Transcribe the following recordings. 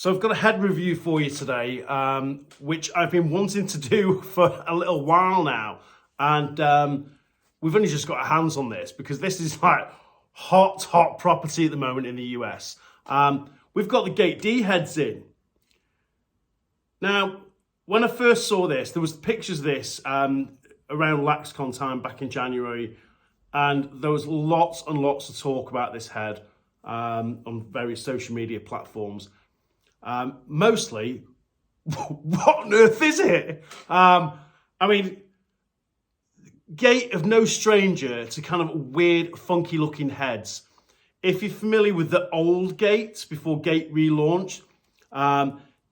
So I've got a head review for you today, which I've been wanting to do for a little while now. And we've only just got our hands on this because this is like hot property at the moment in the US. We've got the Gait D heads in. Now, when I first saw this, there was pictures of this around LacCon time back in January. And there was lots and lots of talk about this head on various social media platforms. Mostly, what on earth is it? I mean, Gait are no stranger to kind of weird, funky looking heads. If you're familiar with the old Gait, before Gait relaunched,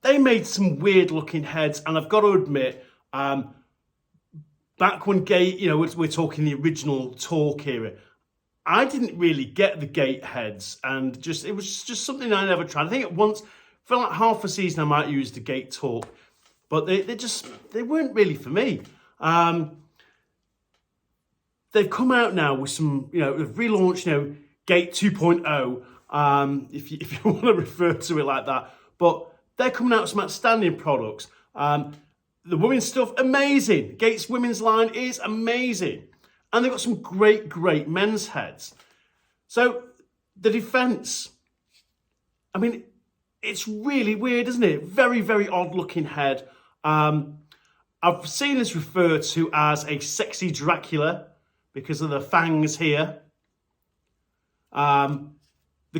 they made some weird looking heads. And I've got to admit, back when Gait, we're talking the original Talk era, I didn't really get the Gait heads. And it was just something I never tried. I think for like half a season I might use the Gait Talk, but they weren't really for me. They've come out now with some, they've relaunched, Gait 2.0, if you want to refer to it like that. But they're coming out with some outstanding products. The women's stuff, amazing. Gait's women's line is amazing. And they've got some great men's heads. So the defense, I mean, it's really weird, isn't it? Very odd looking head. I've seen this referred to as a sexy Dracula because of the fangs here. The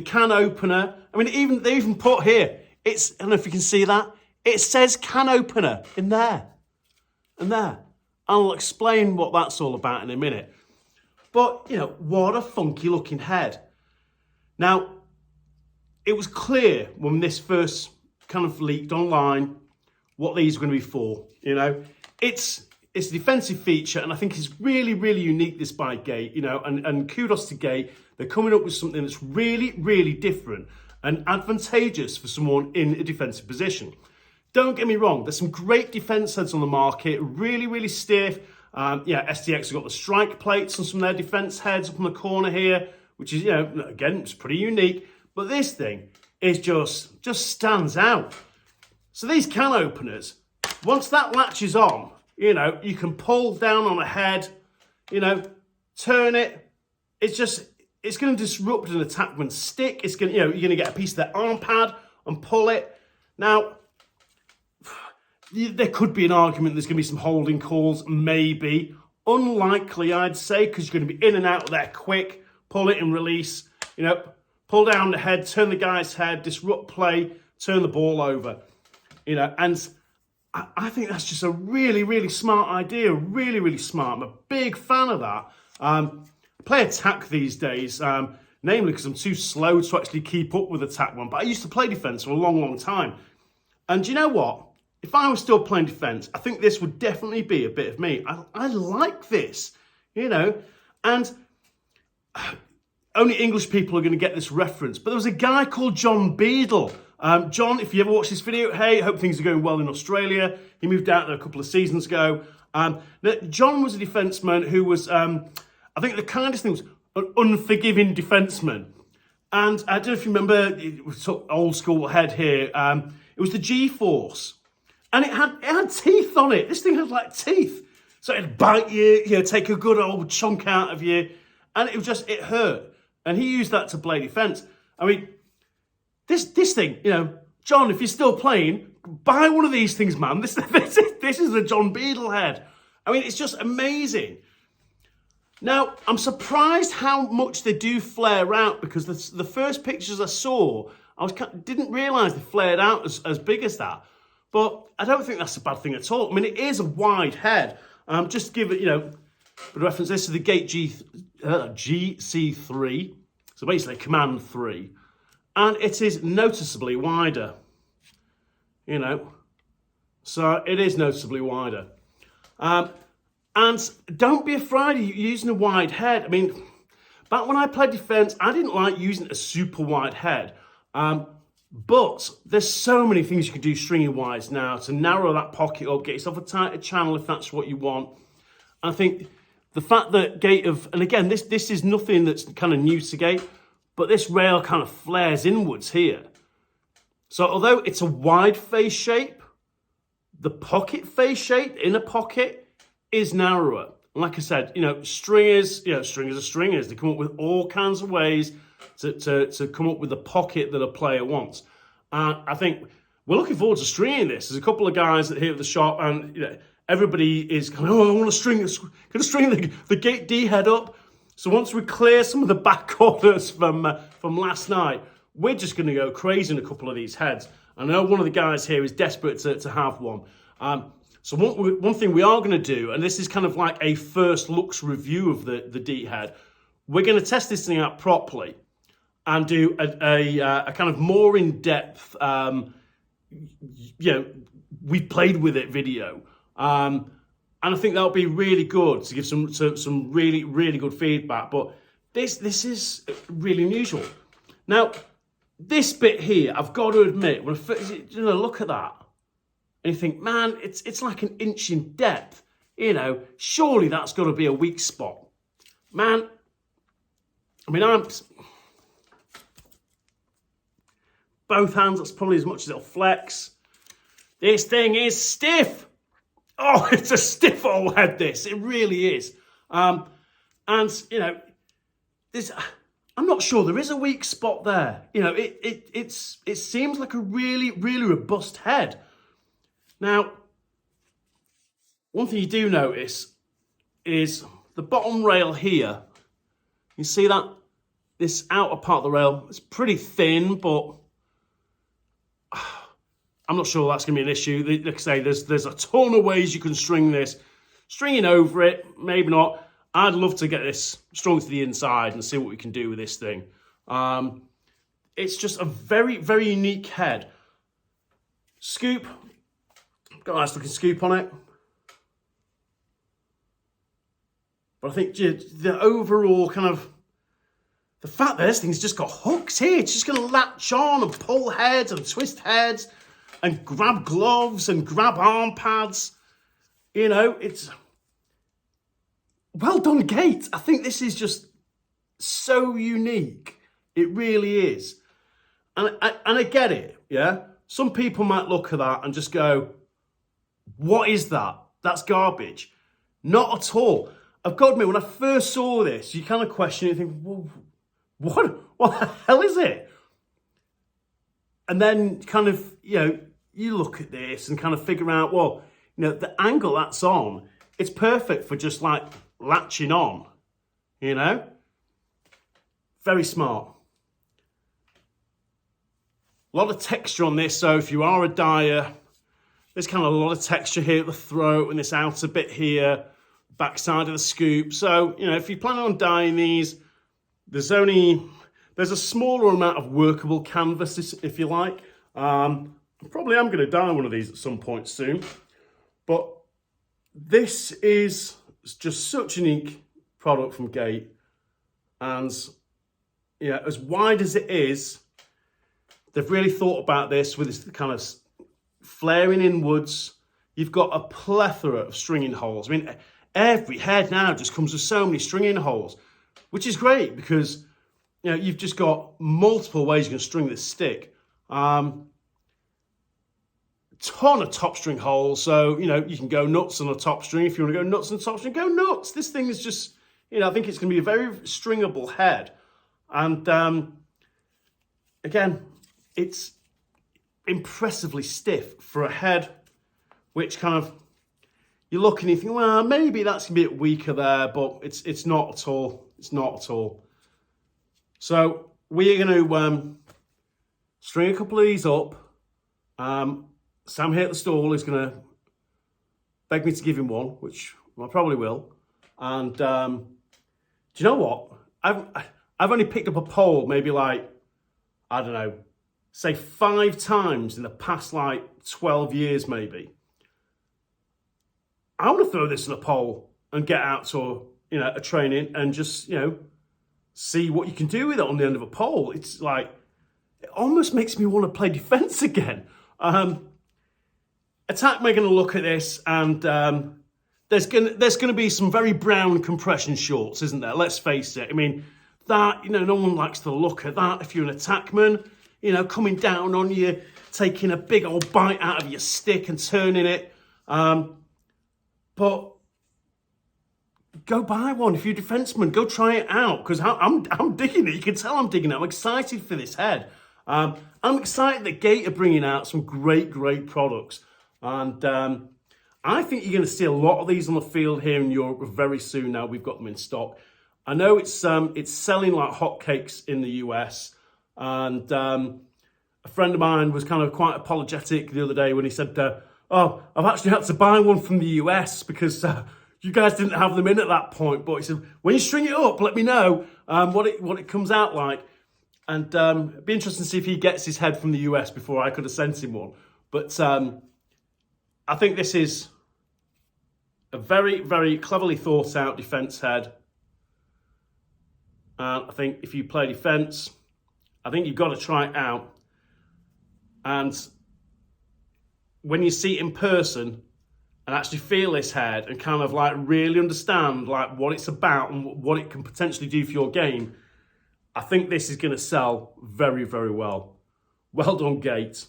can opener. I mean, they even put here, I don't know if you can see that. It says can opener in there and there. I'll explain what that's all about in a minute. But, what a funky looking head. Now, it was clear when this first kind of leaked online what these were going to be for. It's a defensive feature, and I think it's really unique, this by Gait, and kudos to Gait. They're coming up with something that's really different and advantageous for someone in a defensive position. Don't get me wrong, there's some great defense heads on the market, really stiff. SDX have got the strike plates on some of their defense heads up in the corner here, which is, again, it's pretty unique. But this thing is just stands out. So these can openers, once that latches on, you can pull down on a head, turn it. It's going to disrupt an attackman's stick. You're going to get a piece of their arm pad and pull it. Now, there could be an argument there's going to be some holding calls, maybe. Unlikely, I'd say, because you're going to be in and out of there quick. Pull it and release, pull down the head, turn the guy's head, disrupt play, turn the ball over. And I think that's just a really smart idea, really smart. I'm a big fan of that. I play attack these days, namely because I'm too slow to actually keep up with attack one. But I used to play defense for a long time. And you know what? If I was still playing defense, I think this would definitely be a bit of me. I like this, and only English people are going to get this reference. But there was a guy called John Beadle. John, if you ever watch this video, hey, hope things are going well in Australia. He moved out there a couple of seasons ago. John was a defenseman who was, I think the kindest thing was an unforgiving defenseman. And I don't know if you remember, it was old school head here. It was the G-Force. And it had teeth on it. This thing had like teeth. So it'd bite you, take a good old chunk out of you. And it hurt. And he used that to play defense. I mean, this thing, John, if you're still playing, buy one of these things, man. This is the John Beadle head. I mean, it's just amazing. Now, I'm surprised how much they do flare out, because the first pictures I saw, didn't realise they flared out as big as that. But I don't think that's a bad thing at all. I mean, it is a wide head. Just to give it, a reference, this is the Gait GC3. So basically Command 3. And it is noticeably wider. So it is noticeably wider. And don't be afraid of using a wide head. I mean, back when I played defense, I didn't like using a super wide head. But there's so many things you can do stringy-wise now to narrow that pocket up, get yourself a tighter channel if that's what you want. And I think the fact that Gait and again, this is nothing that's kind of new to Gait, but this rail kind of flares inwards here. So although it's a wide face shape, the pocket face shape, inner pocket, is narrower. And like I said, stringers are stringers. They come up with all kinds of ways to come up with the pocket that a player wants. And I think we're looking forward to stringing this. There's a couple of guys that here at the shop, and everybody is going, oh, I want to string the Gait D head up. So once we clear some of the back corners from last night, we're just going to go crazy in a couple of these heads. I know one of the guys here is desperate to have one. So one thing we are going to do, and this is kind of like a first looks review of the D head, we're going to test this thing out properly and do a kind of more in-depth, we played with it video. And I think that'll be really good to give some really, really good feedback. But this is really unusual. Now, this bit here, I've got to admit, when look at that, and you think, man, it's like an inch in depth. Surely that's got to be a weak spot. Man, both hands, that's probably as much as it'll flex. This thing is stiff. Oh, it's a stiff old head, this. It really is. I'm not sure there is a weak spot there. It seems like a really, really robust head. Now, one thing you do notice is the bottom rail here. You see that? This outer part of the rail is pretty thin, but I'm not sure that's going to be an issue. Like I say, there's a ton of ways you can string this. Stringing over it, maybe not. I'd love to get this strung to the inside and see what we can do with this thing. It's just a very, very unique head. Scoop. Got a nice looking scoop on it. But I think the overall kind of, the fact that this thing's just got hooks here, it's just going to latch on and pull heads and twist heads and grab gloves and grab arm pads. It's well done, Gait. I think this is just so unique. It really is. And I get it, yeah? Some people might look at that and just go, what is that? That's garbage. Not at all. I've got to admit, when I first saw this, you kind of question it and think, well, what the hell is it? And then kind of, you look at this and kind of figure out, well, the angle that's on, it's perfect for just like latching on, Very smart. A lot of texture on this, so if you are a dyer, there's kind of a lot of texture here at the throat and this outer bit here, backside of the scoop. So, if you plan on dyeing these, there's a smaller amount of workable canvas, if you like. Probably am going to dye one of these at some point soon. But this is just such a unique product from Gait. And, as wide as it is, they've really thought about this with this kind of flaring inwards. You've got a plethora of stringing holes. Every head now just comes with so many stringing holes, which is great because, you've just got multiple ways you can string this stick. Ton of top string holes, so, you can go nuts on a top string. If you want to go nuts on a top string, go nuts. This thing is just, I think it's going to be a very stringable head. And, again, it's impressively stiff for a head, which kind of, you look and you think, well, maybe that's going to be a bit weaker there, but it's not at all. It's not at all. So we're going to string a couple of these up. Sam here at the stall is going to beg me to give him one, which I probably will. And do you know what? I've only picked up a pole maybe like, I don't know, say 5 times in the past like 12 years maybe. I want to throw this in a pole and get out to a training and just, see what you can do with it on the end of a pole. It's like, it almost makes me want to play defense again. Attack, we're going to look at this, and there's going to be some very brown compression shorts, isn't there? Let's face it. That, no one likes to look at that. If you're an attackman, you know, coming down on you, taking a big old bite out of your stick and turning it. But go buy one. If you're a defenseman, go try it out, because I'm digging it. You can tell I'm digging it. I'm excited for this head. I'm excited that Gait are bringing out some great products. And I think you're going to see a lot of these on the field here in Europe very soon now. We've got them in stock. I know it's selling like hotcakes in the US. And a friend of mine was kind of quite apologetic the other day when he said, oh, I've actually had to buy one from the US because you guys didn't have them in at that point. But he said, when you string it up, let me know what it comes out like. And it'd be interesting to see if he gets his head from the US before I could have sent him one. But I think this is a very cleverly thought out defence head. And I think if you play defence, I think you've got to try it out. And when you see it in person and actually feel this head and kind of like really understand like what it's about and what it can potentially do for your game, I think this is going to sell very well. Well done, Gait.